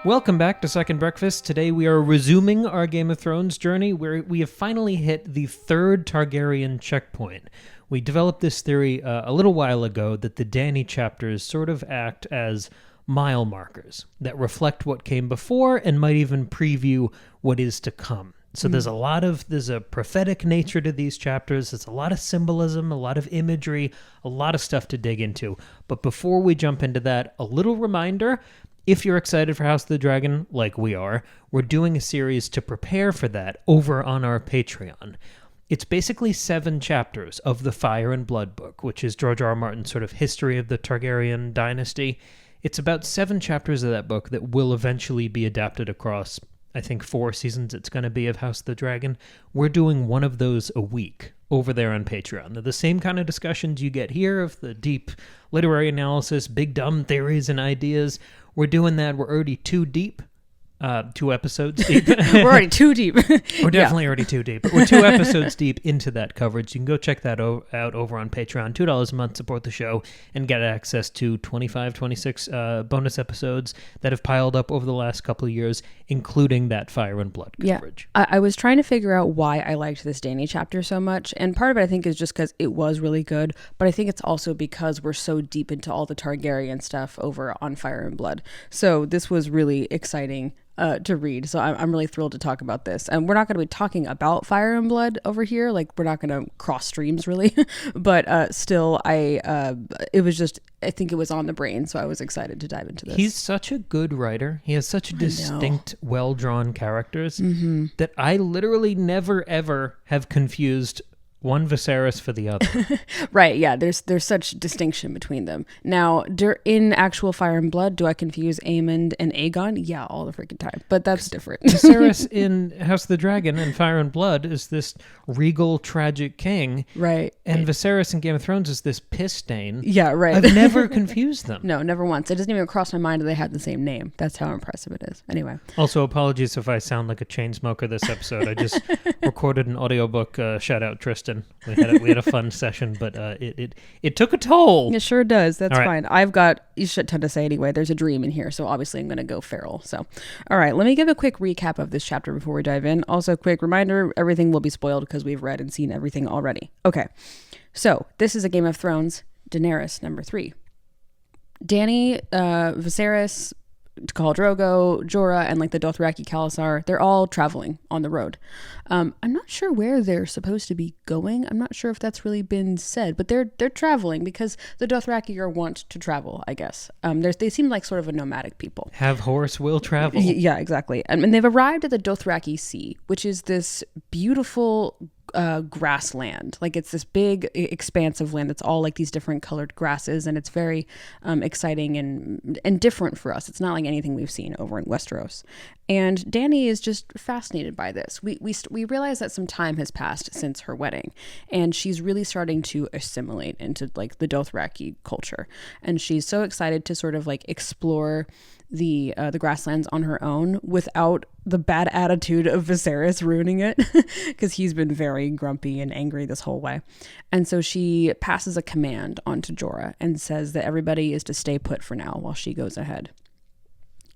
Welcome back to Second Breakfast. Today we are resuming our Game of Thrones journey where we have finally hit the third Targaryen checkpoint. We developed this theory a little while ago that the Dany chapters sort of act as mile markers that reflect what came before and might even preview what is to come. So there's a prophetic nature to these chapters. There's a lot of symbolism, a lot of imagery, a lot of stuff to dig into. But before we jump into that, a little reminder, if you're excited for House of the Dragon, like we are, we're doing a series to prepare for that over on our Patreon. It's basically 7 chapters of the Fire and Blood book, which is George R.R. Martin's sort of history of the Targaryen dynasty. It's about 7 chapters of that book that will eventually be adapted across, I think, 4 seasons it's going to be of House of the Dragon. We're doing one of those a week over there on Patreon. They're the same kind of discussions you get here of the deep literary analysis, big dumb theories and ideas. We're doing that. We're already 2 deep. 2 episodes deep. We're already 2 deep. We're definitely already 2 deep. But we're 2 episodes deep into that coverage. You can go check that out over on Patreon. $2 a month, support the show, and get access to 26 bonus episodes that have piled up over the last couple of years, including that Fire and Blood coverage. Yeah. I was trying to figure out why I liked this Dany chapter so much. And part of it, I think, is just because it was really good. But I think it's also because we're so deep into all the Targaryen stuff over on Fire and Blood. So this was really exciting to read. So I'm really thrilled to talk about this. And we're not going to be talking about Fire and Blood over here. Like, we're not going to cross streams really. But still, I think it was on the brain. So I was excited to dive into this. He's such a good writer. He has such distinct, well-drawn characters that I literally never, ever have confused one Viserys for the other. Right, yeah, there's such distinction between them. Now, in actual Fire and Blood, do I confuse Aemond and Aegon? Yeah, all the freaking time, but that's different. Viserys in House of the Dragon and Fire and Blood is this regal, tragic king. Right. And Viserys in Game of Thrones is this piss stain. Yeah, right. I've never confused them. No, never once. It doesn't even cross my mind that they have the same name. That's how impressive it is. Anyway. Also, apologies if I sound like a chain smoker this episode. I just recorded an audiobook. Shout out Tristan. We had a fun session, but it took a toll. It sure does. That's fine. I've got a shit ton to say anyway. There's a dream in here, so obviously I'm going to go feral. So, all right, let me give a quick recap of this chapter before we dive in. Also, quick reminder, everything will be spoiled because we've read and seen everything already. Okay, so this is a Game of Thrones, Daenerys number 3. Dany, Viserys, Khal Drogo, Jorah, and like the Dothraki Khalasar, they're all traveling on the road. I'm not sure where they're supposed to be going. I'm not sure if that's really been said, but they're traveling because the Dothraki are wont to travel, I guess. They seem like sort of a nomadic people. Have horse, will travel. Yeah, exactly. And they've arrived at the Dothraki Sea, which is this beautiful grassland. Like, it's this big expanse of land that's all like these different colored grasses, and it's very exciting and different for us. It's not like anything we've seen over in Westeros. And Dany is just fascinated by this. We realize that some time has passed since her wedding, and she's really starting to assimilate into like the Dothraki culture. And she's so excited to sort of like explore the grasslands on her own without the bad attitude of Viserys ruining it, because he's been very grumpy and angry this whole way. And so she passes a command on to Jorah and says that everybody is to stay put for now while she goes ahead.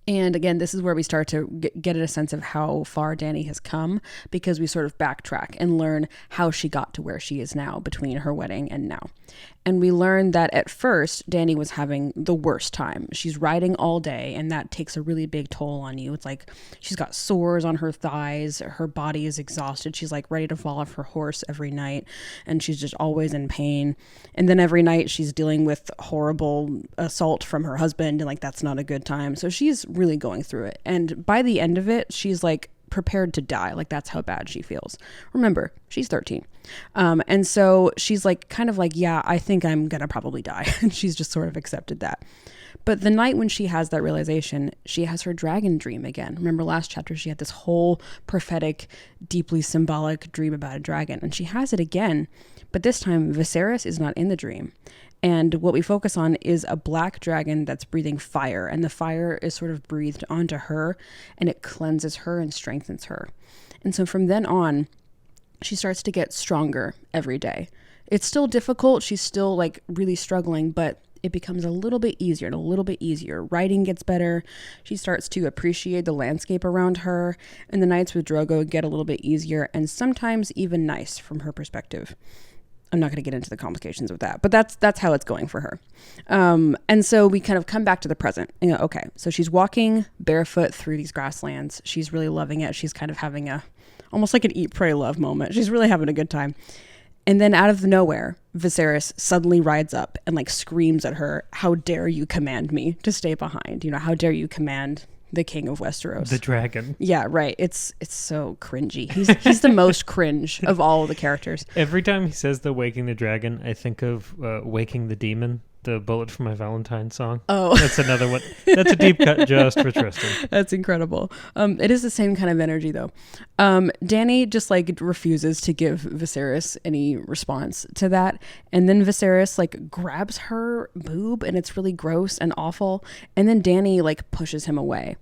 And again, this is where we start to get a sense of how far Dany has come, because we sort of backtrack and learn how she got to where she is now between her wedding and now. And we learn that at first, Dany was having the worst time. She's riding all day, and that takes a really big toll on you. It's like she's got sores on her thighs. Her body is exhausted. She's like ready to fall off her horse every night, and she's just always in pain. And then every night she's dealing with horrible assault from her husband, and like that's not a good time. So she's really going through it. And by the end of it, she's like prepared to die. Like, that's how bad she feels. Remember, she's 13. And so she's like, kind of like, yeah, I think I'm gonna probably die. And she's just sort of accepted that. But the night when she has that realization, she has her dragon dream again. Remember last chapter, she had this whole prophetic, deeply symbolic dream about a dragon, and she has it again. But this time, Viserys is not in the dream. And what we focus on is a black dragon that's breathing fire, and the fire is sort of breathed onto her, and it cleanses her and strengthens her. And so from then on, she starts to get stronger every day. It's still difficult. She's still like really struggling, but it becomes a little bit easier and a little bit easier. Writing gets better. She starts to appreciate the landscape around her, and the nights with Drogo get a little bit easier and sometimes even nice from her perspective. I'm not going to get into the complications of that, but that's how it's going for her. And so we kind of come back to the present. Okay, so she's walking barefoot through these grasslands. She's really loving it. She's kind of having almost like an eat, pray, love moment. She's really having a good time. And then out of nowhere, Viserys suddenly rides up and like screams at her, "How dare you command me to stay behind? How dare you command the king of Westeros?" The dragon. Yeah, right. It's so cringy. He's the most cringe of all of the characters. Every time he says the waking the dragon, I think of Waking the Demon, the Bullet for My Valentine song. Oh. That's another one. That's a deep cut just for Tristan. That's incredible. It is the same kind of energy, though. Dany just like refuses to give Viserys any response to that. And then Viserys like grabs her boob, and it's really gross and awful. And then Dany like pushes him away.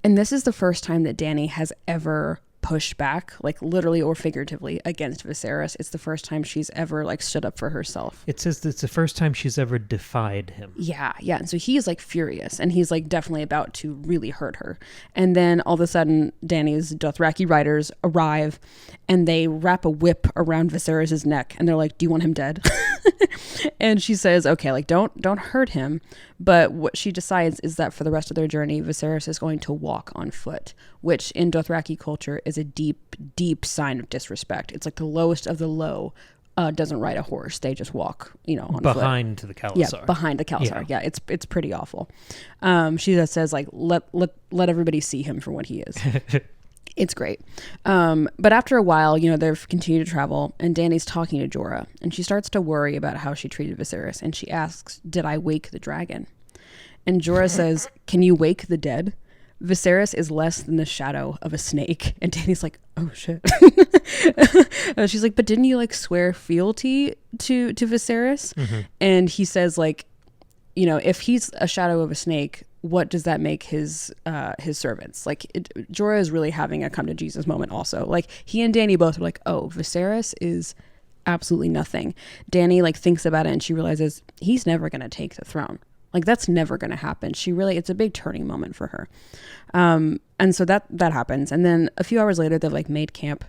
And this is the first time that Dany has ever pushed back, like literally or figuratively, against Viserys. It's the first time she's ever like stood up for herself. It says it's the first time she's ever defied him. Yeah. And so he's like furious, and he's like definitely about to really hurt her. And then all of a sudden, Dany's Dothraki riders arrive, and they wrap a whip around Viserys' neck, and they're like, "Do you want him dead?" And she says, "Okay, like don't hurt him." But what she decides is that for the rest of their journey, Viserys is going to walk on foot, which in Dothraki culture is a deep, deep sign of disrespect. It's like the lowest of the low doesn't ride a horse; they just walk, on behind foot. the Khalasar. Yeah, behind the Khalasar. Yeah, it's pretty awful. She just says like, let everybody see him for what he is. It's great. But after a while, they've continued to travel, and Dany's talking to Jorah, and she starts to worry about how she treated Viserys, and she asks, "Did I wake the dragon?" And Jorah says, "Can you wake the dead? Viserys is less than the shadow of a snake." And Dany's like, "Oh shit." She's like, "But didn't you like swear fealty to Viserys?" Mm-hmm. And he says like, if he's a shadow of a snake, what does that make his servants? Like Jorah is really having a come to Jesus moment also. Like he and Dany both were like, "Oh, Viserys is absolutely nothing." Dany like thinks about it, and she realizes he's never going to take the throne. Like that's never going to happen. It's a big turning moment for her. And so that happens. And then a few hours later, they've like made camp,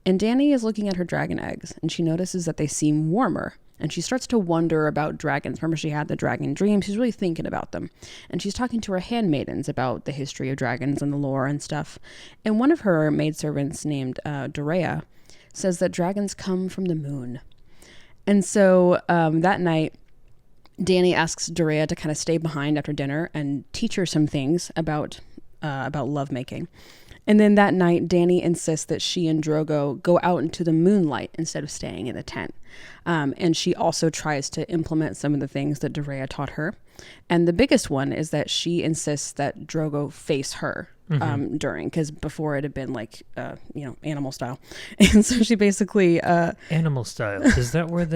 and Dany is looking at her dragon eggs, and she notices that they seem warmer. And she starts to wonder about dragons. Remember, she had the dragon dream. She's really thinking about them. And she's talking to her handmaidens about the history of dragons and the lore and stuff. And one of her maidservants named Dorea says that dragons come from the moon. And so that night, Dany asks Dorea to kind of stay behind after dinner and teach her some things about lovemaking. And then that night, Dany insists that she and Drogo go out into the moonlight instead of staying in the tent. And she also tries to implement some of the things that Dorea taught her. And the biggest one is that she insists that Drogo face her during, because before it had been like, animal style. And so she basically... animal style. Is that where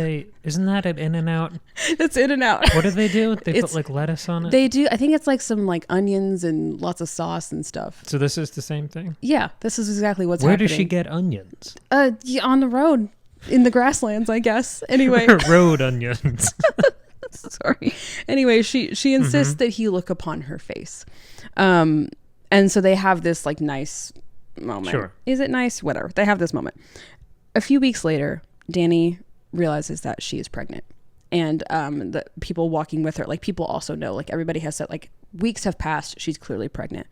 isn't that at In-N-Out? It's In-N-Out. What do they do? They put like lettuce on it? They do. I think it's like some like onions and lots of sauce and stuff. So this is the same thing? Yeah, this is exactly what's happening. happening. Where does she get onions? On the road. In the grasslands, I guess. Anyway. Road onions. Sorry. Anyway, she insists that he look upon her face. And so they have this like nice moment. Sure. Is it nice? Whatever. They have this moment. A few weeks later, Dany realizes that she is pregnant. And the people walking with her, like people also know, like everybody has said, like weeks have passed. She's clearly pregnant.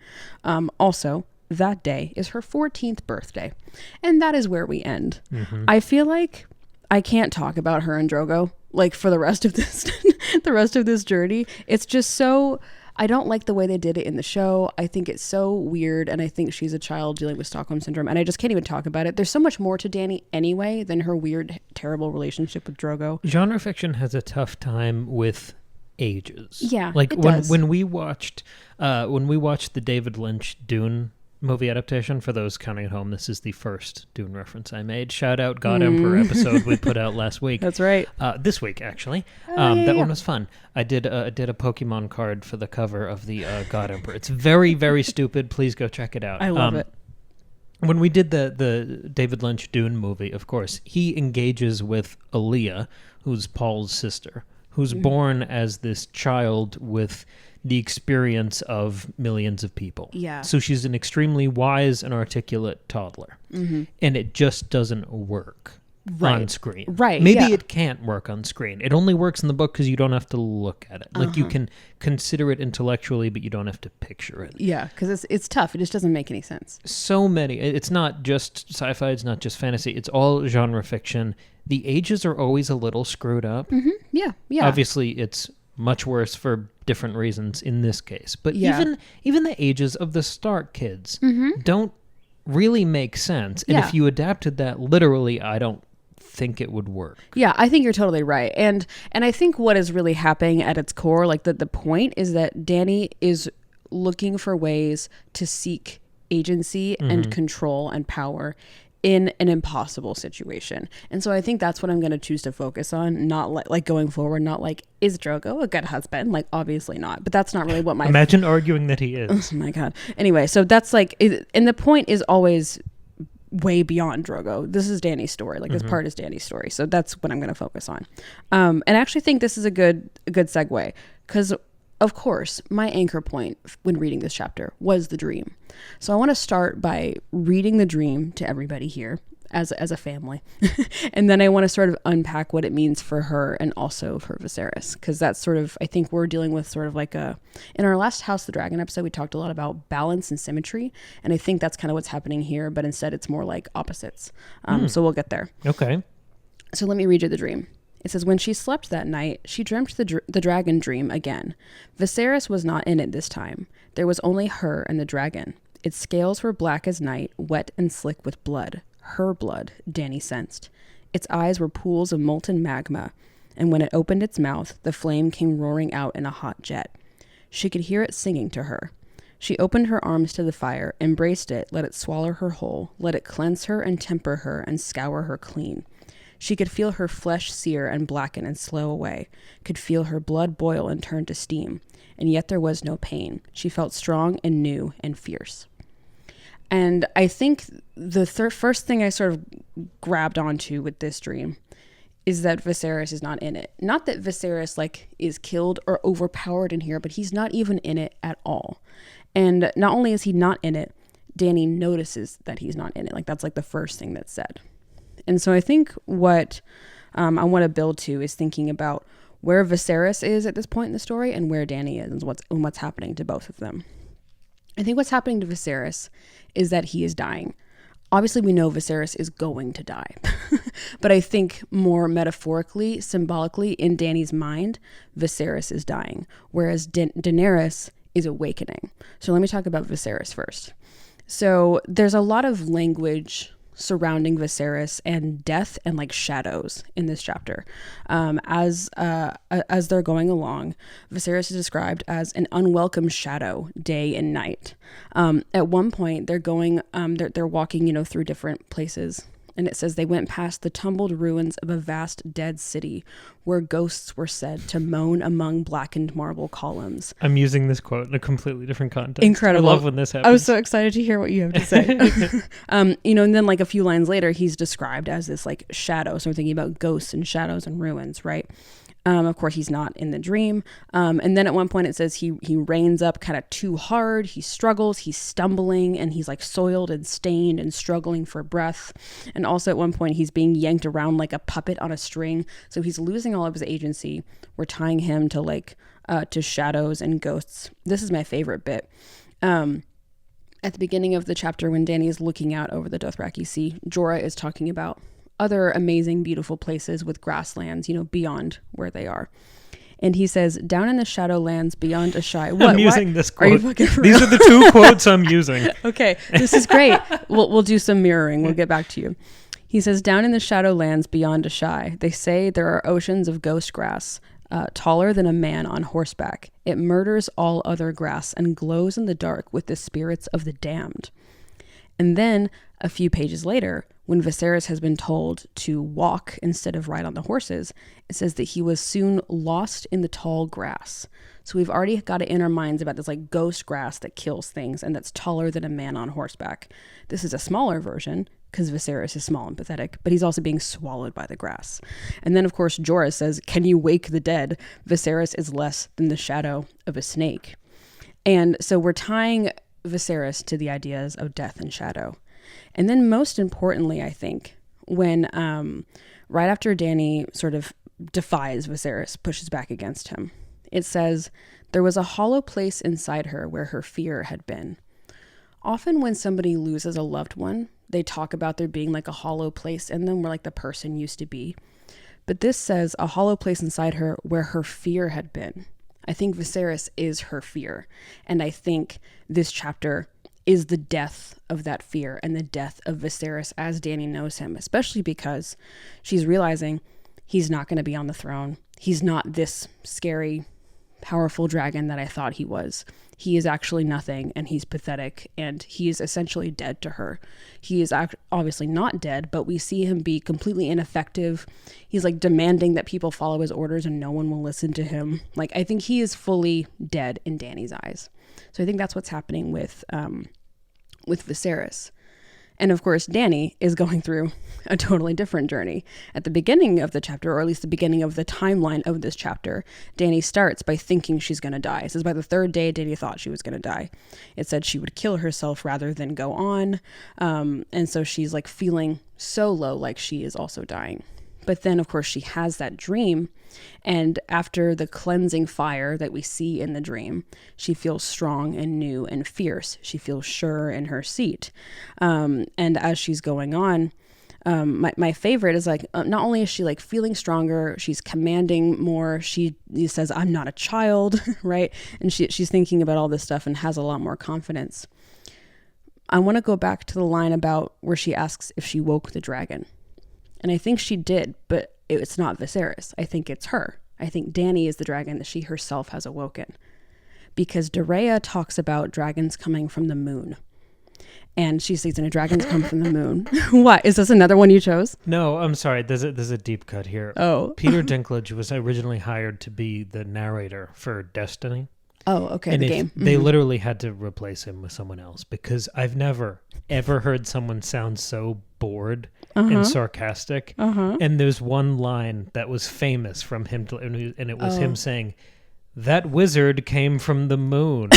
Also, that day is her 14th birthday. And that is where we end. Mm-hmm. I feel like I can't talk about her and Drogo like for the rest of this journey. It's just so, I don't like the way they did it in the show. I think it's so weird, and I think she's a child dealing with Stockholm syndrome, and I just can't even talk about it. There's so much more to Dany anyway than her weird, terrible relationship with Drogo. Genre fiction has a tough time with ages. Yeah, like it does. when we watched the David Lynch Dune movie adaptation, for those counting at home, this is the first Dune reference I made. Shout out God Emperor episode we put out last week. That's right. This week, actually. That one was fun. I did a Pokemon card for the cover of the God Emperor. It's very, very stupid. Please go check it out. I love it. When we did the David Lynch Dune movie, of course, he engages with Aaliyah, who's Paul's sister, who's born as this child with the experience of millions of people. Yeah. So she's an extremely wise and articulate toddler. And it just doesn't work on screen. Right. Maybe it can't work on screen. It only works in the book because you don't have to look at it. Like you can consider it intellectually, but you don't have to picture it. Yeah, because it's tough. It just doesn't make any sense. So many. It's not just sci-fi. It's not just fantasy. It's all genre fiction. The ages are always a little screwed up. Yeah, yeah. Obviously, it's much worse for different reasons in this case. But Yeah. even the ages of the Stark kids don't really make sense. And Yeah. if you adapted that literally, I don't think it would work. Yeah, I think you're totally right. And I think what is really happening at its core, like the point is that Dany is looking for ways to seek agency and control and power in an impossible situation. And so I think that's what I'm going to choose to focus on, not like going forward, not like, is Drogo a good husband? Like, obviously not. But that's not really what my... Imagine arguing that he is. Oh my God. Anyway, so that's like... And the point is always way beyond Drogo. This is Dany's story. Like, this part is Dany's story. So that's what I'm going to focus on. And I actually think this is a good segue. Because, of course, my anchor point when reading this chapter was the dream. So I want to start by reading the dream to everybody here as a family. And then I want to sort of unpack what it means for her and also for Viserys. Because that's sort of, I think we're dealing with sort of like in our last House of the Dragon episode, we talked a lot about balance and symmetry. And I think that's kind of what's happening here, but instead it's more like opposites. So we'll get there. Okay. So let me read you the dream. It says, when she slept that night, she dreamt the dragon dream again. Viserys was not in it this time. There was only her and the dragon. Its scales were black as night, wet and slick with blood. Her blood, Dany sensed. Its eyes were pools of molten magma, and when it opened its mouth, the flame came roaring out in a hot jet. She could hear it singing to her. She opened her arms to the fire, embraced it, let it swallow her whole, let it cleanse her and temper her and scour her clean. She could feel her flesh sear and blacken and slow away, could feel her blood boil and turn to steam, and yet there was no pain. She felt strong and new and fierce. And I think the first thing I sort of grabbed onto with this dream is that Viserys is not in it. Not that Viserys like is killed or overpowered in here, but he's not even in it at all. And not only is he not in it, Dany notices that he's not in it. Like that's like the first thing that's said. And so I think what I want to build to is thinking about where Viserys is at this point in the story and where Dany is and what's happening to both of them. I think what's happening to Viserys is that he is dying. Obviously, we know Viserys is going to die. But I think more metaphorically, symbolically, in Dany's mind, Viserys is dying, whereas Daenerys is awakening. So let me talk about Viserys first. So there's a lot of language surrounding Viserys and death and like shadows in this chapter. As they're going along, Viserys is described as an unwelcome shadow day and night. At one point they're going, they're walking, through different places. And it says they went past the tumbled ruins of a vast dead city where ghosts were said to moan among blackened marble columns. I'm using this quote in a completely different context. Incredible. I love when this happens. I was so excited to hear what you have to say. And then like a few lines later, he's described as this like shadow. So we're thinking about ghosts and shadows and ruins, right? Of course, he's not in the dream. And then at one point it says he reins up kind of too hard. He struggles, he's stumbling, and he's like soiled and stained and struggling for breath. And also at one point he's being yanked around like a puppet on a string. So he's losing all of his agency. We're tying him to like to shadows and ghosts. This is my favorite bit. At the beginning of the chapter when Dany is looking out over the Dothraki Sea, Jorah is talking about other amazing, beautiful places with grasslands, beyond where they are. And he says, down in the shadowlands beyond Ashai. What? I'm using this quote. Are you fucking real? These are the two quotes I'm using. Okay, this is great. We'll do some mirroring. We'll get back to you. He says, down in the shadowlands beyond Ashai, they say there are oceans of ghost grass, taller than a man on horseback. It murders all other grass and glows in the dark with the spirits of the damned. And then a few pages later, when Viserys has been told to walk instead of ride on the horses, it says that he was soon lost in the tall grass. So we've already got it in our minds about this like ghost grass that kills things and that's taller than a man on horseback. This is a smaller version because Viserys is small and pathetic, but he's also being swallowed by the grass. And then, of course, Jorah says, can you wake the dead? Viserys is less than the shadow of a snake. And so we're tying Viserys to the ideas of death and shadow. And then most importantly, I think, when right after Dany sort of defies Viserys, pushes back against him, it says, there was a hollow place inside her where her fear had been. Often when somebody loses a loved one, they talk about there being like a hollow place in them where like the person used to be. But this says a hollow place inside her where her fear had been. I think Viserys is her fear. And I think this chapter is the death of that fear and the death of Viserys as Dany knows him, especially because she's realizing he's not going to be on the throne. He's not this scary, powerful dragon that I thought he was. He is actually nothing, and he's pathetic, and he is essentially dead to her. He is obviously not dead, but we see him be completely ineffective. He's like demanding that people follow his orders and no one will listen to him. Like, I think he is fully dead in Dany's eyes. So I think that's what's happening with Viserys. And of course, Dany is going through a totally different journey. At the beginning of the chapter, or at least the beginning of the timeline of this chapter, Dany starts by thinking she's going to die. It says by the third day, Dany thought she was going to die. It said she would kill herself rather than go on. And so she's like feeling so low, like she is also dying. But then, of course, she has that dream. And after the cleansing fire that we see in the dream, she feels strong and new and fierce. She feels sure in her seat. And as she's going on, my favorite is like, not only is she like feeling stronger, she's commanding more. She says, I'm not a child, right? And she's thinking about all this stuff and has a lot more confidence. I want to go back to the line about where she asks if she woke the dragon. And I think she did, but it's not Viserys. I think it's her. I think Dany is the dragon that she herself has awoken. Because Dorea talks about dragons coming from the moon. And she says, dragons come from the moon. What? Is this another one you chose? No, I'm sorry. There's a deep cut here. Oh. Peter Dinklage was originally hired to be the narrator for Destiny. Oh, okay, and the game. They literally had to replace him with someone else because I've never, ever heard someone sound so bored and sarcastic. And there's one line that was famous from him, and it was him saying, that wizard came from the moon.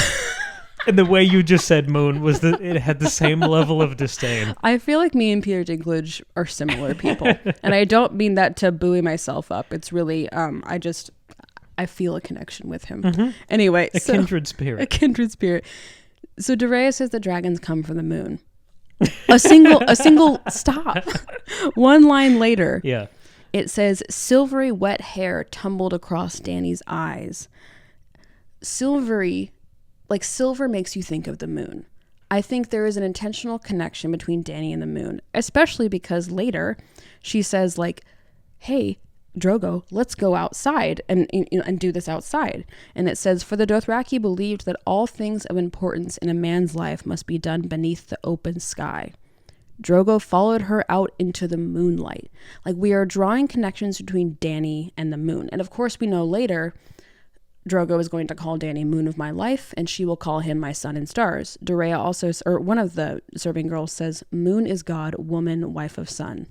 And the way you just said moon was that it had the same level of disdain. I feel like me and Peter Dinklage are similar people. And I don't mean that to buoy myself up. It's really, I feel a connection with him. Anyway. A kindred spirit. A kindred spirit. So Dorea says the dragons come from the moon. A single stop. One line later. Yeah. It says, silvery wet hair tumbled across Dany's eyes. Silvery, like silver makes you think of the moon. I think there is an intentional connection between Dany and the moon, especially because later she says like, hey, Drogo, let's go outside and do this outside. And it says, for the Dothraki believed that all things of importance in a man's life must be done beneath the open sky. Drogo followed her out into the moonlight. Like, we are drawing connections between Dany and the moon. And of course, we know later Drogo is going to call Dany Moon of My Life, and she will call him My Sun and Stars. Dorea also, or one of the serving girls says, Moon is God, woman, wife of sun.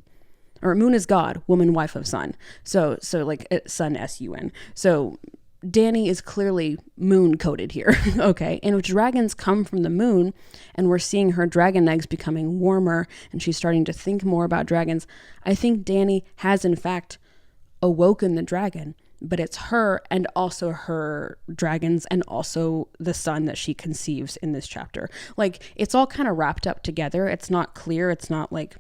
Or moon is God, woman, wife of sun. So like sun, S-U-N. So Dany is clearly moon coded here. Okay. And if dragons come from the moon and we're seeing her dragon eggs becoming warmer and she's starting to think more about dragons, I think Dany has in fact awoken the dragon, but it's her and also her dragons and also the sun that she conceives in this chapter. Like, it's all kind of wrapped up together. It's not clear. It's not like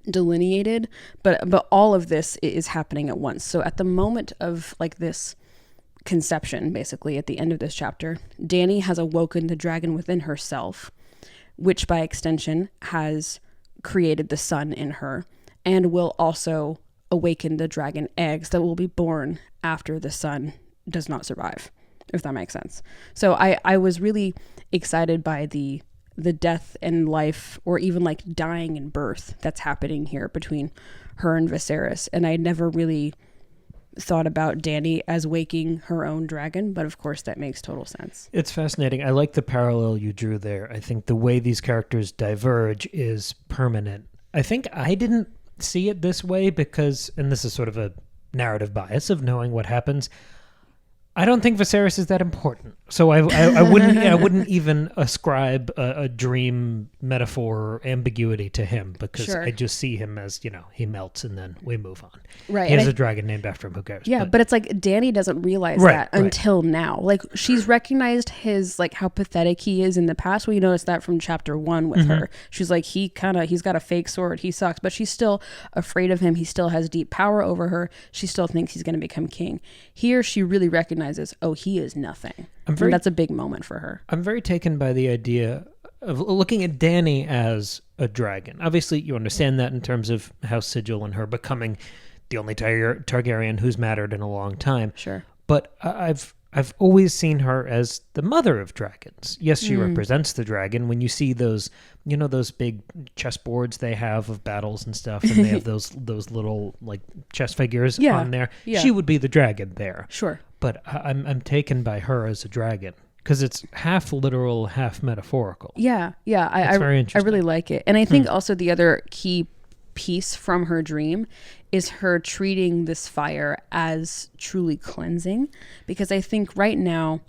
delineated, but all of this is happening at once. So at the moment of like this conception, basically at the end of this chapter, Dany has awoken the dragon within herself, which by extension has created the sun in her and will also awaken the dragon eggs that will be born after the sun does not survive, if that makes sense. So I was really excited by the death and life, or even like dying and birth that's happening here between her and Viserys. And I never really thought about Dany as waking her own dragon, but of course that makes total sense. It's fascinating. I like the parallel you drew there. I think the way these characters diverge is permanent. I think I didn't see it this way because, and this is sort of a narrative bias of knowing what happens, I don't think Viserys is that important. So I wouldn't even ascribe a dream metaphor or ambiguity to him because Sure. I just see him as, he melts and then we move on. Right. He has a dragon named after him, who cares? Yeah, but it's like Dany doesn't realize Right, that right. until now. Like she's recognized his like how pathetic he is in the past. We noticed that from chapter 1 with her. She's like he's got a fake sword. He sucks, but she's still afraid of him. He still has deep power over her. She still thinks he's going to become king. Here, she really recognizes, oh, he is nothing. And that's a big moment for her. I'm very taken by the idea of looking at Dany as a dragon. Obviously, you understand that in terms of House Sigil and her becoming the only Targaryen who's mattered in a long time. Sure. But I've always seen her as the mother of dragons. Yes, she represents the dragon. When you see those, those big chessboards they have of battles and stuff, and they have those little like chess figures on there, she would be the dragon there. Sure. But I'm taken by her as a dragon because it's half literal, half metaphorical. Yeah. It's very I interesting. really like it. And I think also the other key piece from her dream is her treating this fire as truly cleansing. Because I think right now,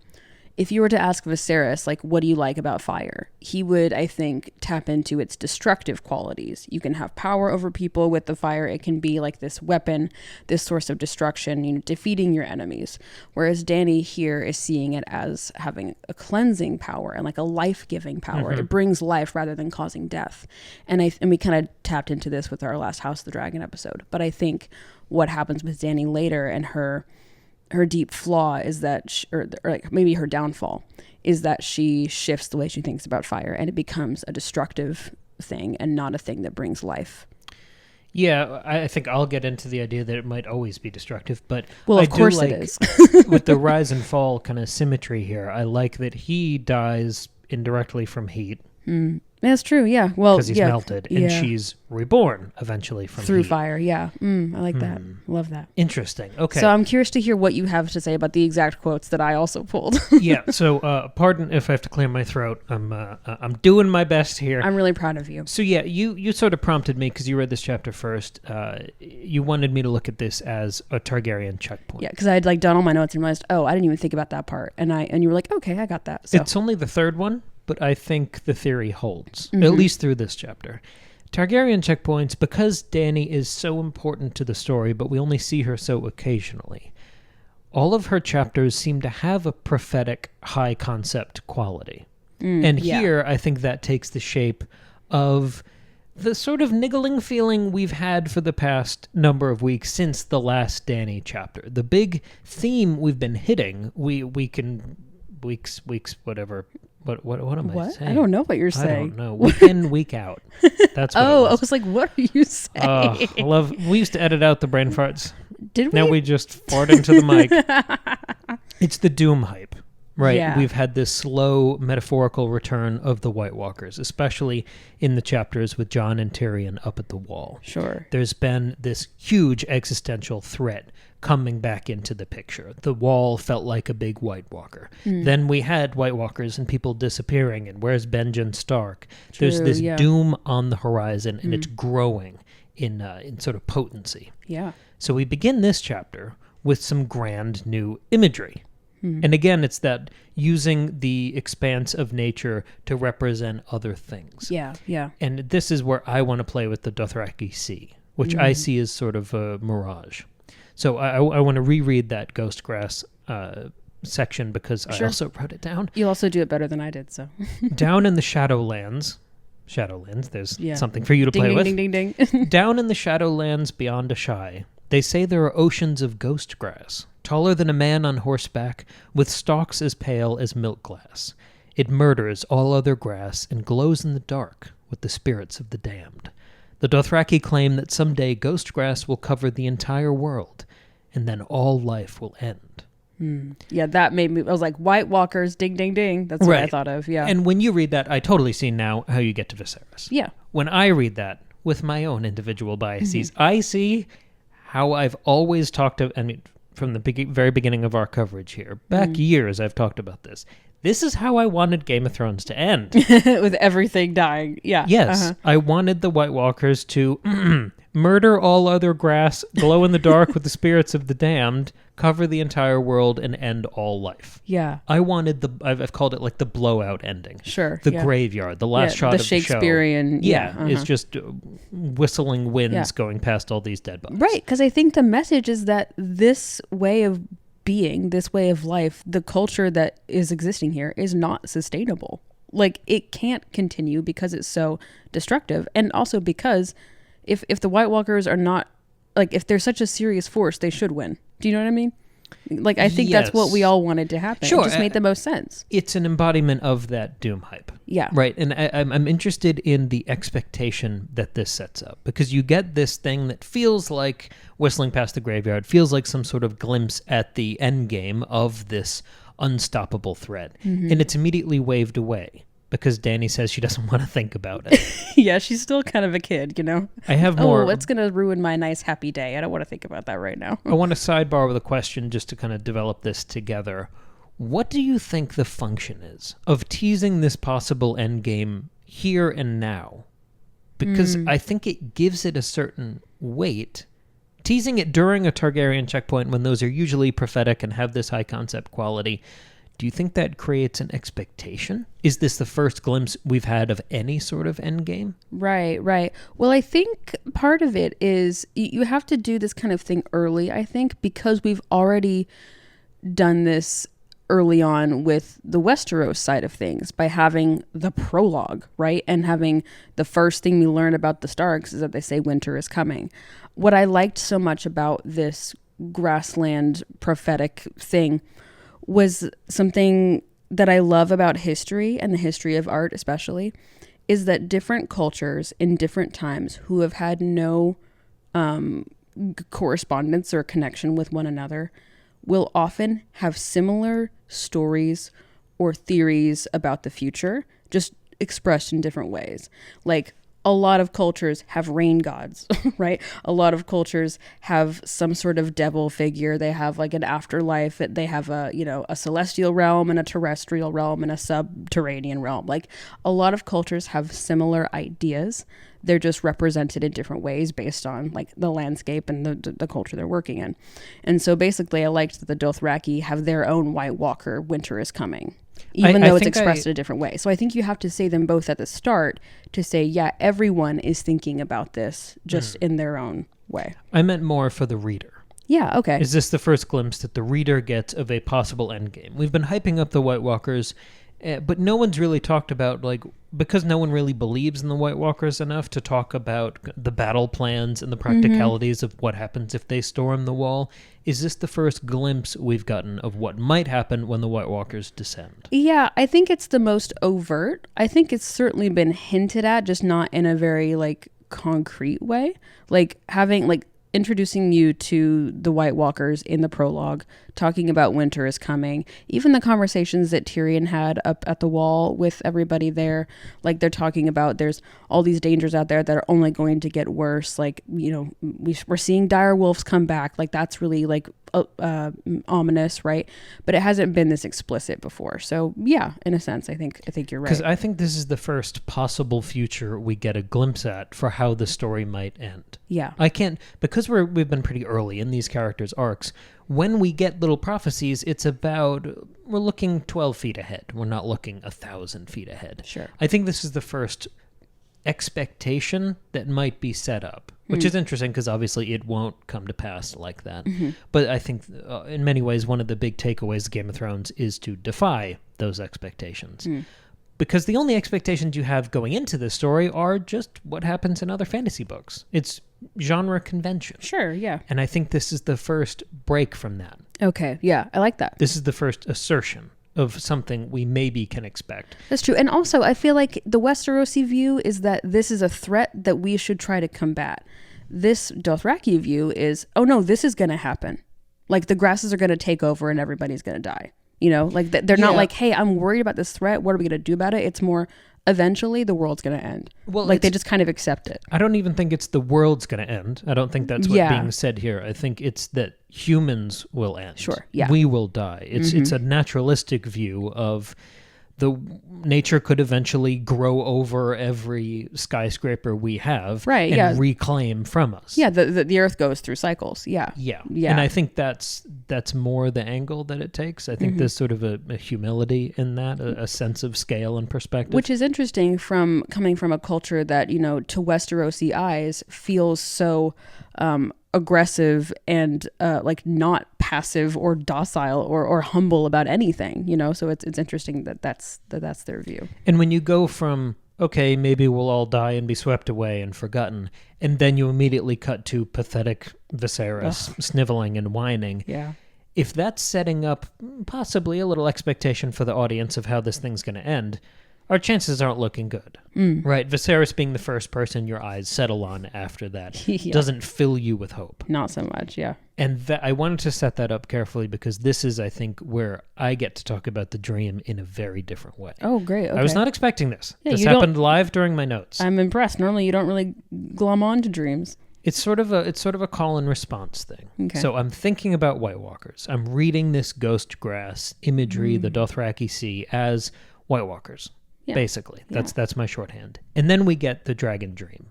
if you were to ask Viserys, like, what do you like about fire? He would, I think, tap into its destructive qualities. You can have power over people with the fire. It can be like this weapon, this source of destruction, defeating your enemies. Whereas Dany here is seeing it as having a cleansing power and like a life-giving power. It brings life rather than causing death. And we kind of tapped into this with our last House of the Dragon episode. But I think what happens with Dany later and her deep flaw is that, or like maybe her downfall, is that she shifts the way she thinks about fire and it becomes a destructive thing and not a thing that brings life. Yeah, I think I'll get into the idea that it might always be destructive, but of course it is. With the rise and fall kind of symmetry here, I like that he dies indirectly from heat. That's true, yeah. Well, because he's melted, and she's reborn eventually from through heat. fire. Yeah, I like that. Love that. Interesting. Okay. So I'm curious to hear what you have to say about the exact quotes that I also pulled. Yeah. So, pardon if I have to clear my throat. I'm doing my best here. I'm really proud of you. So yeah, you sort of prompted me because you read this chapter first. You wanted me to look at this as a Targaryen checkpoint. Yeah, because I had like done all my notes and realized, oh, I didn't even think about that part, and you were like, okay, I got that. So it's only the third one, but I think the theory holds, at least through this chapter. Targaryen checkpoints, because Dany is so important to the story, but we only see her so occasionally, all of her chapters seem to have a prophetic high concept quality. And here, I think that takes the shape of the sort of niggling feeling we've had for the past number of weeks since the last Dany chapter. The big theme we've been hitting, we can... weeks, whatever. What am I saying? I don't know what you're saying. I don't know. Week in, week out. That's what it was. I was like, what are you saying? We used to edit out the brain farts. Did we? Now we just fart into the mic. It's the doom hype, right? Yeah. We've had this slow metaphorical return of the White Walkers, especially in the chapters with Jon and Tyrion up at the wall. Sure. There's been this huge existential threat coming back into the picture. The wall felt like a big White Walker. Then we had White Walkers and people disappearing, and where's Benjen Stark? True, There's this doom on the horizon, and it's growing in sort of potency. Yeah. So we begin this chapter with some grand new imagery. And again, it's that using the expanse of nature to represent other things. Yeah, yeah. And this is where I want to play with the Dothraki Sea, which I see as sort of a mirage. So I want to reread that Ghost Grass section because I also wrote it down. You'll also do it better than I did, so. Down in the Shadowlands, there's something for you to play with. Ding, ding, ding, ding. Down in the Shadowlands beyond Ashai, they say there are oceans of ghost grass, taller than a man on horseback, with stalks as pale as milk glass. It murders all other grass and glows in the dark with the spirits of the damned. The Dothraki claim that someday ghost grass will cover the entire world, and then all life will end. Yeah, that made me... I was like, White Walkers, ding, ding, ding. That's what I thought of, yeah. And when you read that, I totally see now how you get to Viserys. Yeah. When I read that, with my own individual biases, I see how I've always talked... from the very beginning of our coverage here, back years I've talked about this. this is how I wanted Game of Thrones to end. With everything dying. Yeah. Yes, I wanted the White Walkers to murder all other grass, glow in the dark with the spirits of the damned, cover the entire world, and end all life. Yeah. I wanted I've called it like the blowout ending. Sure. The graveyard, the last shot of the show. The Shakespearean. It's just whistling winds going past all these dead bodies. Right, because I think the message is that this way of being, this way of life, the culture that is existing here is not sustainable. Like, it can't continue because it's so destructive. And also because if the White Walkers are not, like, if they're such a serious force, they should win. Do you know what I mean? Like, I think that's what we all wanted to happen. Sure. It just made the most sense. It's an embodiment of that Doom hype. Yeah. Right. And I'm interested in the expectation that this sets up, because you get this thing that feels like whistling past the graveyard, feels like some sort of glimpse at the end game of this unstoppable threat. Mm-hmm. And it's immediately waved away because Dany says she doesn't want to think about it. Yeah, she's still kind of a kid, you know? I have more. Oh, it's going to ruin my nice, happy day. I don't want to think about that right now. I want to sidebar with a question just to kind of develop this together. What do you think the function is of teasing this possible endgame here and now? Because I think it gives it a certain weight. Teasing it during a Targaryen checkpoint when those are usually prophetic and have this high concept quality, do you think that creates an expectation? Is this the first glimpse we've had of any sort of endgame? Right. Well, I think part of it is you have to do this kind of thing early, I think, because we've already done this early on with the Westeros side of things by having the prologue, right? And having the first thing we learn about the Starks is that they say winter is coming. What I liked so much about this grassland prophetic thing was something that I love about history and the history of art especially, is that different cultures in different times who have had no correspondence or connection with one another will often have similar stories or theories about the future, just expressed in different ways. Like, a lot of cultures have rain gods, right? A lot of cultures have some sort of devil figure. They have like an afterlife. They have a celestial realm and a terrestrial realm and a subterranean realm. Like, a lot of cultures have similar ideas. They're just represented in different ways based on like the landscape and the culture they're working in. And so basically I liked that the Dothraki have their own White Walker, winter is coming, even though it's expressed in a different way. So I think you have to say them both at the start to say, yeah, everyone is thinking about this just in their own way. I meant more for the reader. Yeah, okay. Is this the first glimpse that the reader gets of a possible endgame? We've been hyping up the White Walkers, but no one's really talked about, like, because no one really believes in the White Walkers enough to talk about the battle plans and the practicalities of what happens if they storm the wall. Is this the first glimpse we've gotten of what might happen when the White Walkers descend? Yeah, I think it's the most overt. I think it's certainly been hinted at, just not in a very, like, concrete way. Like, having, like, introducing you to the White Walkers in the prologue, talking about winter is coming, even the conversations that Tyrion had up at the wall with everybody there, like they're talking about there's all these dangers out there that are only going to get worse, like, you know, we're seeing dire wolves come back, like that's really like ominous, right? But it hasn't been this explicit before. So yeah, in a sense, I think you're right. Because I think this is the first possible future we get a glimpse at for how the story might end. Yeah. I can't, because we've been pretty early in these characters' arcs, when we get little prophecies, it's about, we're looking 12 feet ahead. We're not looking 1,000 feet ahead. Sure. I think this is the first expectation that might be set up, which is interesting because obviously it won't come to pass like that. But I think in many ways, one of the big takeaways of Game of Thrones is to defy those expectations. Because the only expectations you have going into this story are just what happens in other fantasy books. It's genre convention. Sure, yeah. And I think this is the first break from that. Okay, yeah, I like that. This is the first assertion of something we maybe can expect. That's true. And also, I feel like the Westerosi view is that this is a threat that we should try to combat. This Dothraki view is, oh no, this is going to happen. Like, the grasses are going to take over and everybody's going to die. You know, like they're not like, hey, I'm worried about this threat. What are we going to do about it? It's more, eventually the world's going to end. Well, like they just kind of accept it. I don't even think it's the world's going to end. I don't think that's what's being said here. I think it's that humans will end. Sure, yeah. We will die. It's a naturalistic view of the nature could eventually grow over every skyscraper we have and reclaim from us. Yeah, the earth goes through cycles. Yeah. And I think that's more the angle that it takes. I think there's sort of a humility in that, a sense of scale and perspective. Which is interesting coming from a culture that, to Westerosi eyes feels so aggressive and like not passive or docile or humble about anything, so it's interesting that's their view. And when you go from okay, maybe we'll all die and be swept away and forgotten, and then you immediately cut to pathetic Viserys sniveling and whining, if that's setting up possibly a little expectation for the audience of how this thing's going to end, our chances aren't looking good, right? Viserys being the first person your eyes settle on after that doesn't fill you with hope. Not so much, yeah. And I wanted to set that up carefully because this is, I think, where I get to talk about the dream in a very different way. Oh, great. Okay. I was not expecting this. This happened live during my notes. I'm impressed. Normally, you don't really glom on to dreams. It's sort of a call and response thing. Okay. So I'm thinking about White Walkers. I'm reading this ghost grass imagery, the Dothraki see as White Walkers. Yeah. Basically, that's my shorthand. And then we get the dragon dream.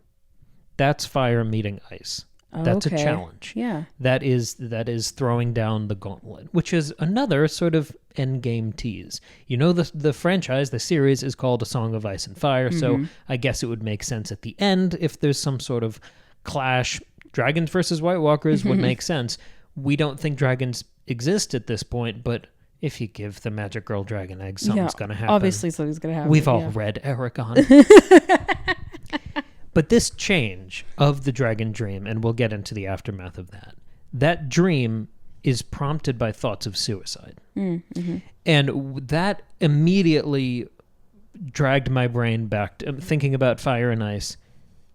That's fire meeting ice. That's a challenge. Yeah. That is throwing down the gauntlet, which is another sort of Endgame tease. The franchise, the series is called A Song of Ice and Fire, so I guess it would make sense at the end if there's some sort of clash. Dragons versus White Walkers would make sense. We don't think dragons exist at this point, but if you give the magic girl dragon eggs, something's going to happen. Obviously something's going to happen. We've all read Eragon. But this change of the dragon dream, and we'll get into the aftermath of that dream is prompted by thoughts of suicide. And that immediately dragged my brain back to thinking about fire and ice,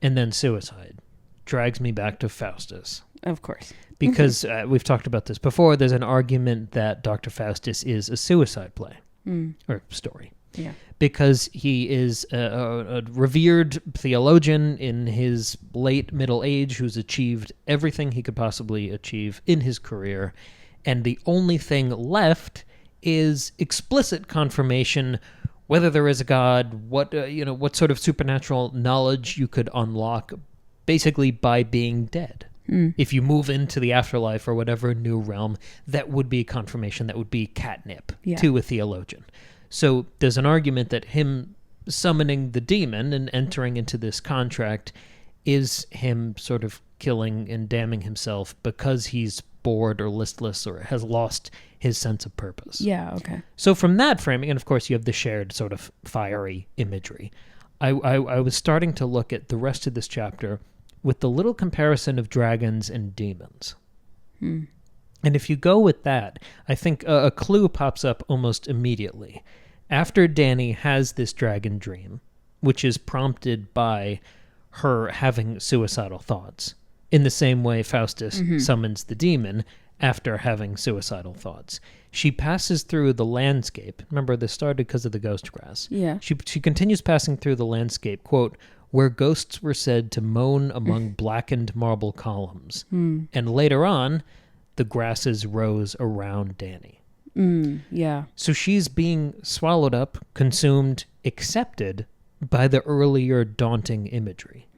and then suicide drags me back to Faustus. Of course. Because we've talked about this before, there's an argument that Doctor Faustus is a suicide play or story. Yeah. Because he is a revered theologian in his late middle age who's achieved everything he could possibly achieve in his career. And the only thing left is explicit confirmation whether there is a God, what sort of supernatural knowledge you could unlock basically by being dead. If you move into the afterlife or whatever new realm, that would be confirmation, that would be catnip to a theologian. So there's an argument that him summoning the demon and entering into this contract is him sort of killing and damning himself because he's bored or listless or has lost his sense of purpose. Yeah, okay. So from that framing, and of course you have the shared sort of fiery imagery, I was starting to look at the rest of this chapter with the little comparison of dragons and demons. And if you go with that, I think a clue pops up almost immediately. After Dany has this dragon dream, which is prompted by her having suicidal thoughts, in the same way Faustus summons the demon after having suicidal thoughts. She passes through the landscape. Remember, this started because of the ghost grass. Yeah. She continues passing through the landscape, quote, where ghosts were said to moan among blackened marble columns. And later on, the grasses rose around Dany. Yeah. So she's being swallowed up, consumed, accepted by the earlier daunting imagery.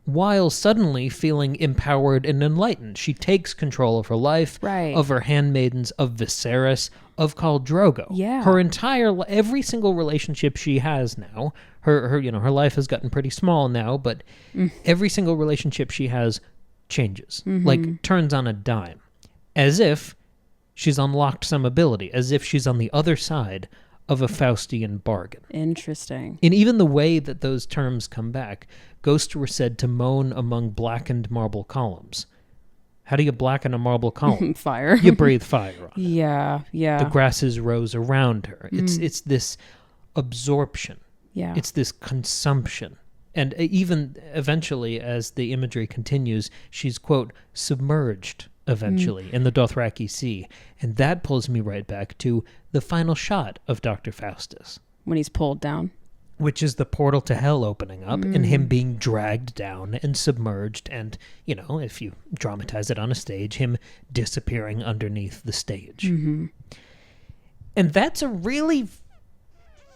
While suddenly feeling empowered and enlightened. She takes control of her life, of her handmaidens, of Viserys, of Khal Drogo. Yeah. Her every single relationship she has now, her life has gotten pretty small now, but every single relationship she has changes, like turns on a dime, as if she's unlocked some ability, as if she's on the other side of a Faustian bargain. Interesting. And even the way that those terms come back, ghosts were said to moan among blackened marble columns. How do you blacken a marble column? Fire. You breathe fire on it. Yeah. The grasses rose around her. It's this absorption. Yeah. It's this consumption. And even eventually, as the imagery continues, she's, quote, submerged eventually in the Dothraki Sea. And that pulls me right back to the final shot of Dr. Faustus. When he's pulled down. which is the portal to hell opening up and him being dragged down and submerged and, you know, if you dramatize it on a stage, him disappearing underneath the stage. And that's a really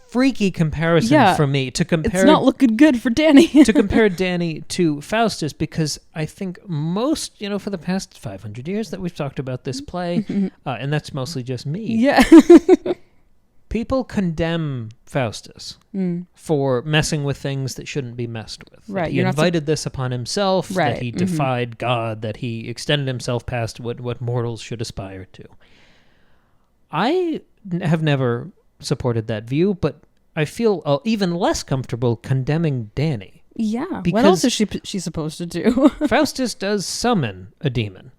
freaky comparison for me to compare. It's not looking good for Dany. To compare Dany to Faustus, because I think most, you know, for the past 500 years that we've talked about this play, and that's mostly just me. Yeah. People condemn Faustus for messing with things that shouldn't be messed with. Right. That he invited this upon himself, Right. that he defied God, that he extended himself past what mortals should aspire to. I have never supported that view, but I feel even less comfortable condemning Dany. Yeah. Because what else is she supposed to do? Faustus does summon a demon,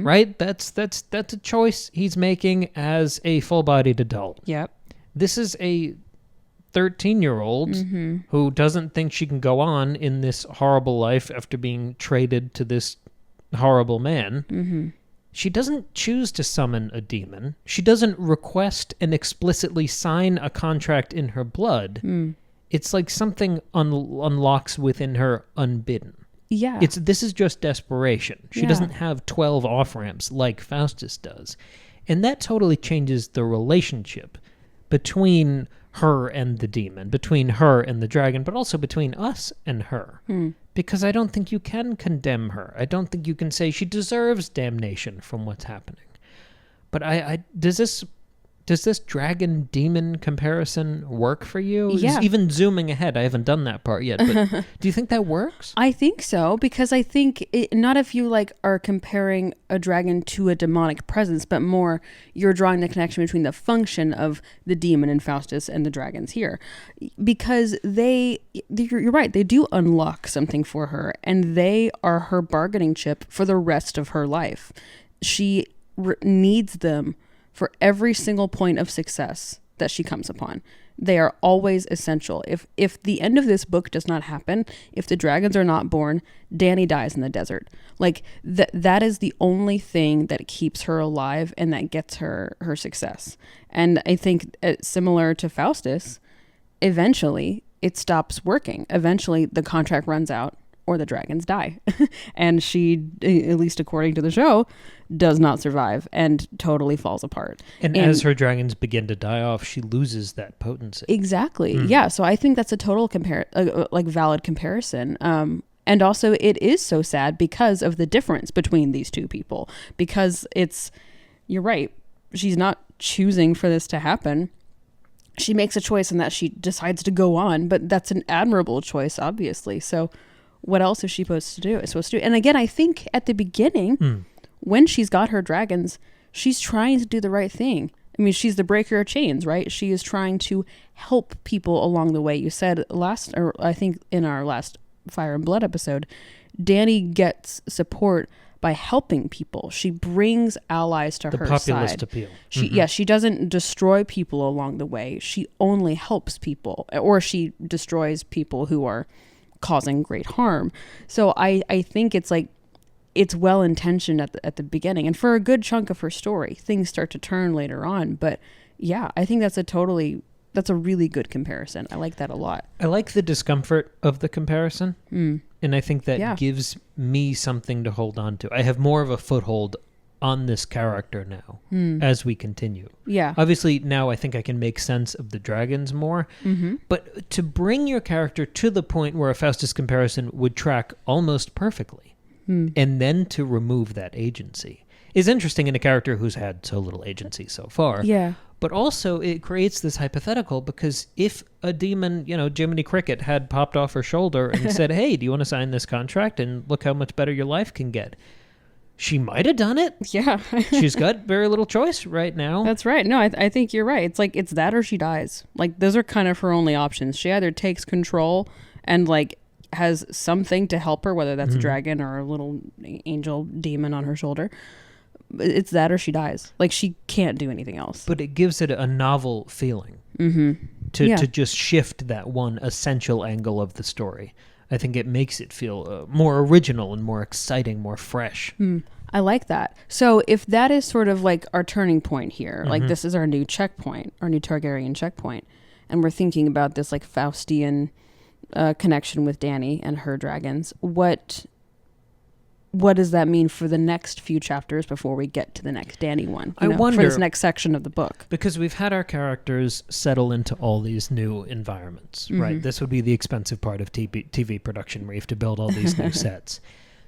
right? That's a choice he's making as a full-bodied adult. Yep. This is a 13-year-old who doesn't think she can go on in this horrible life after being traded to this horrible man. She doesn't choose to summon a demon. She doesn't request and explicitly sign a contract in her blood. It's like something unlocks within her unbidden. Yeah. This is just desperation. She doesn't have 12 off-ramps like Faustus does. And that totally changes the relationship between her and the demon, between her and the dragon, but also between us and her. Because I don't think you can condemn her. I don't think you can say she deserves damnation from what's happening. But does this dragon demon comparison work for you? Yeah. Even zooming ahead, I haven't done that part yet, but do you think that works? I think so, because I think not if you are comparing a dragon to a demonic presence, but more you're drawing the connection between the function of the demon in Faustus and the dragons here, because you're right, they do unlock something for her, and they are her bargaining chip for the rest of her life. She needs them for every single point of success that she comes upon. They are always essential. If the end of this book does not happen, if the dragons are not born, Dany dies in the desert. That is the only thing that keeps her alive and that gets her success. And I think similar to Faustus, eventually it stops working. Eventually the contract runs out or the dragons die. And she, at least according to the show, does not survive and totally falls apart. And as her dragons begin to die off, she loses that potency. Exactly. Yeah. So I think that's a total valid comparison. And also it is so sad because of the difference between these two people, because you're right. She's not choosing for this to happen. She makes a choice in that she decides to go on, but that's an admirable choice, obviously. So what else is she supposed to do? And again, I think at the beginning, when she's got her dragons, she's trying to do the right thing. I mean, she's the breaker of chains, right? She is trying to help people along the way. You said I think in our last Fire and Blood episode, Dany gets support by helping people. She brings allies to her side. The populist appeal. She doesn't destroy people along the way. She only helps people, or she destroys people who are causing great harm. So I think it's well intentioned at the beginning, and for a good chunk of her story, things start to turn later on. But yeah, I think that's a really good comparison. I like that a lot. I like the discomfort of the comparison, and I think that gives me something to hold on to. I have more of a foothold on this character now as we continue. Yeah. Obviously, now I think I can make sense of the dragons more. But to bring your character to the point where a Faustus comparison would track almost perfectly, and then to remove that agency is interesting in a character who's had so little agency so far. Yeah. But also it creates this hypothetical, because if a demon, Jiminy Cricket had popped off her shoulder and said, hey, do you want to sign this contract and look how much better your life can get? She might have done it. Yeah. She's got very little choice right now. That's right. No, I think you're right. It's that or she dies. Those are kind of her only options. She either takes control and has something to help her, whether that's a dragon or a little angel demon on her shoulder. It's that or she dies. She can't do anything else. But it gives it a novel feeling to just shift that one essential angle of the story. I think it makes it feel more original and more exciting, more fresh. I like that. So if that is sort of our turning point here, this is our new checkpoint, our new Targaryen checkpoint, and we're thinking about this like Faustian connection with Dany and her dragons, what does that mean for the next few chapters before we get to the next Dany one? I wonder, for this next section of the book. Because we've had our characters settle into all these new environments, right? This would be the expensive part of TV production, where you have to build all these new sets.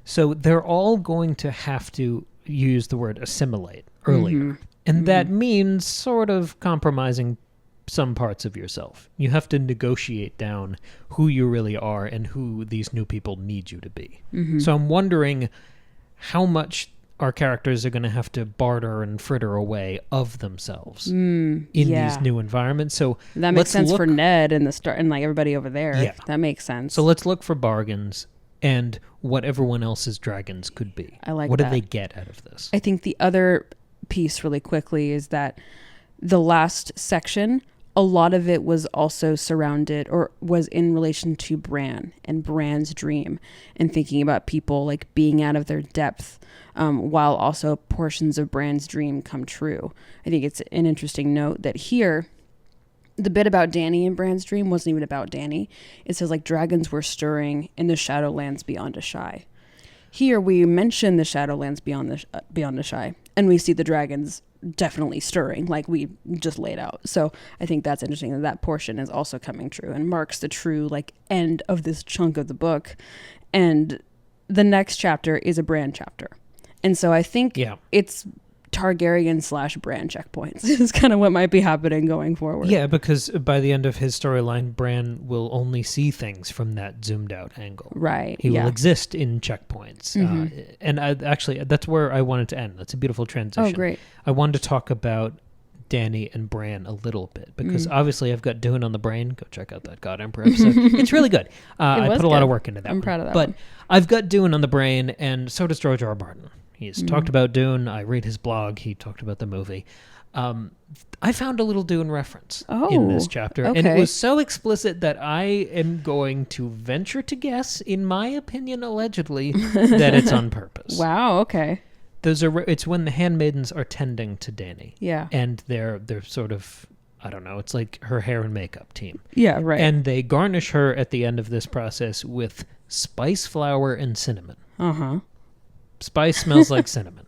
So they're all going to have to use the word assimilate earlier. And that means sort of compromising some parts of yourself. You have to negotiate down who you really are and who these new people need you to be. So I'm wondering how much our characters are going to have to barter and fritter away of themselves in these new environments. So that makes sense for Ned and the start and like everybody over there. Yeah. That makes sense. So let's look for bargains and what everyone else's dragons could be. I like what that. What do they get out of this? I think the other piece really quickly is that the last section, a lot of it was also surrounded or was in relation to Bran and Bran's dream and thinking about people like being out of their depth while also portions of Bran's dream come true. I think it's an interesting note that here, the bit about Dany and Bran's dream wasn't even about Dany. It says like dragons were stirring in the Shadowlands beyond Ashai. Here we mention the Shadowlands beyond Ashai, and we see the dragons definitely stirring like we just laid out. So I think that's interesting that portion is also coming true and marks the true like end of this chunk of the book. And the next chapter is a Bran chapter. And so I think it's Targaryen / Bran checkpoints is kind of what might be happening going forward. Yeah, because by the end of his storyline, Bran will only see things from that zoomed out angle. Right. He will exist in checkpoints. And actually, that's where I wanted to end. That's a beautiful transition. Oh, great. I wanted to talk about Dany and Bran a little bit because obviously I've got Dune on the brain. Go check out that God Emperor episode. It's really good. I put a lot of work into that. I'm proud of that But one. I've got Dune on the brain, and so does George R. R. Martin. He's talked about Dune. I read his blog. He talked about the movie. I found a little Dune reference in this chapter, and it was so explicit that I am going to venture to guess, in my opinion, allegedly, that it's on purpose. Wow, okay. It's when the handmaidens are tending to Dany. Yeah. And they're sort of, I don't know, it's like her hair and makeup team. Yeah, right. And they garnish her at the end of this process with spice flower and cinnamon. Uh-huh. Spice smells like cinnamon.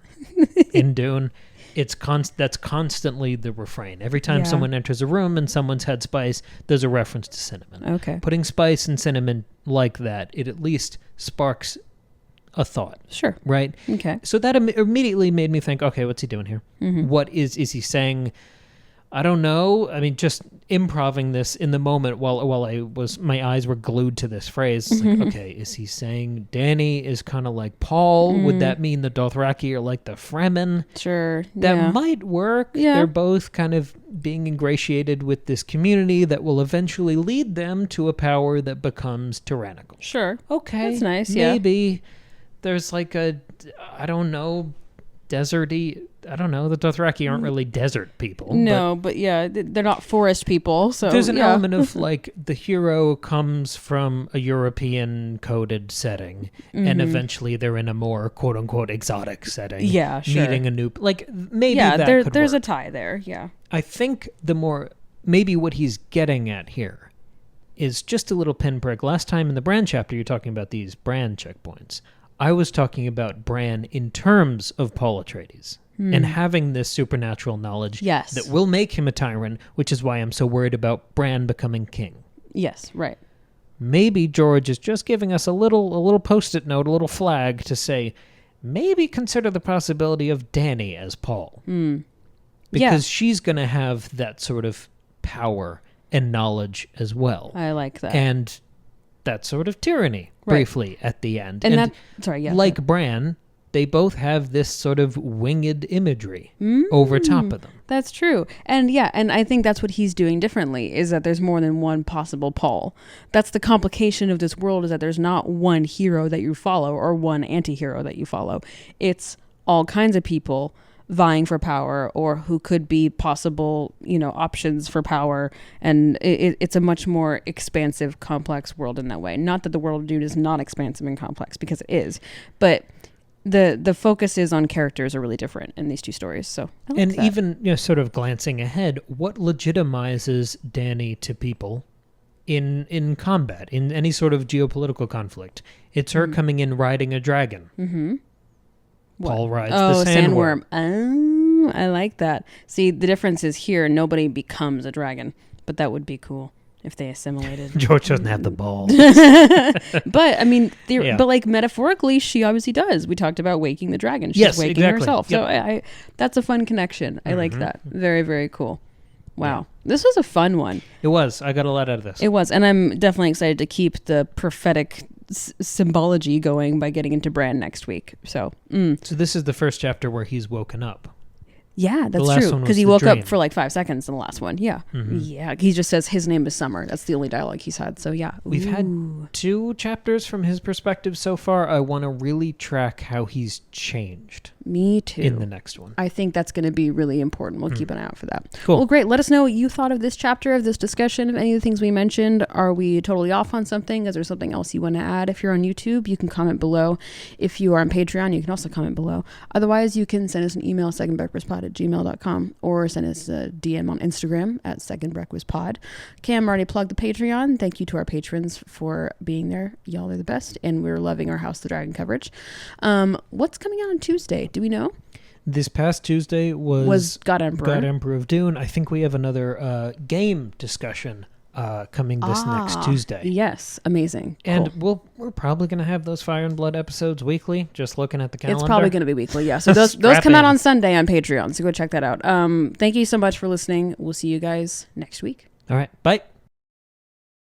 In Dune, that's constantly the refrain. Every time someone enters a room and someone's had spice, there's a reference to cinnamon. Okay. Putting spice and cinnamon like that, it at least sparks a thought. Sure. Right? Okay. So that immediately made me think, okay, what's he doing here? What is he saying? I don't know. I mean, just improving this in the moment while my eyes were glued to this phrase. It's like, okay, is he saying Dany is kind of like Paul? Would that mean the Dothraki are like the Fremen? Sure. That might work. Yeah. They're both kind of being ingratiated with this community that will eventually lead them to a power that becomes tyrannical. Sure. Okay. That's nice. Maybe there's like I don't know, deserty. I don't know. The Dothraki aren't really desert people. No, but they're not forest people. So there's an element of like the hero comes from a European coded setting, and eventually they're in a more quote unquote exotic setting. Yeah, sure. Meeting a new maybe that could there's work. a tie there. Yeah. I think maybe what he's getting at here is just a little pinprick. Last time in the Bran chapter, you're talking about these Bran checkpoints. I was talking about Bran in terms of Paul Atreides. And having this supernatural knowledge that will make him a tyrant, which is why I'm so worried about Bran becoming king. Yes, right. Maybe George is just giving us a little post-it note, a little flag to say, maybe consider the possibility of Dany as Paul. Because she's going to have that sort of power and knowledge as well. I like that. And that sort of tyranny, briefly, at the end. And like Bran, they both have this sort of winged imagery over top of them. That's true. And and I think that's what he's doing differently, is that there's more than one possible Paul. That's the complication of this world, is that there's not one hero that you follow or one anti-hero that you follow. It's all kinds of people vying for power, or who could be possible, options for power. And it's a much more expansive, complex world in that way. Not that the world of Dune is not expansive and complex, because it is. But the focus is on characters are really different in these two stories. So I like And that. even, sort of glancing ahead, what legitimizes Dany to people in combat, in any sort of geopolitical conflict? It's her coming in riding a dragon. Mm-hmm. Paul rides Oh, the sandworm. Oh, I like that. See, the difference is here, nobody becomes a dragon, but that would be cool if they assimilated. George doesn't have the balls. But I mean, Yeah. but like metaphorically, she obviously does. We talked about waking the dragon. She's Yes, waking exactly. herself. Yep. So I that's a fun connection. I like that. Very, very cool. Wow. This was a fun one. It was. I got a lot out of this. It was. And I'm definitely excited to keep the prophetic symbology going by getting into Bran next week. So, So this is the first chapter where he's woken up. yeah, that's last true. one was Because he the woke dream. up for like 5 seconds in the last one. Yeah. Yeah. He just says his name is Summer. That's the only dialogue he's had. So, yeah. We've had 2 chapters from his perspective so far. I want to really track how he's changed Me too. in the next one. I think that's going to be really important. We'll keep an eye out for that. Cool. Well, great. Let us know what you thought of this chapter, of this discussion, of any of the things we mentioned. Are we totally off on something? Is there something else you want to add? If you're on YouTube, you can comment below. If you are on Patreon, you can also comment below. Otherwise, you can send us an email, secondbreakfastpod@gmail.com, or send us a DM on Instagram at secondbreakfastpod. Cam already plugged the Patreon. Thank you to our patrons for being there. Y'all are the best, and we're loving our House of the Dragon coverage. What's coming out on Tuesday? Do we know? This past Tuesday was God Emperor. God Emperor of Dune. I think we have another game discussion coming this next Tuesday. Yes, amazing. And Cool. we're probably going to have those Fire and Blood episodes weekly, just looking at the calendar. It's probably going to be weekly, yeah. So those Strap come out in. on Sunday on Patreon, so go check that out. Thank you so much for listening. We'll see you guys next week. All right, bye.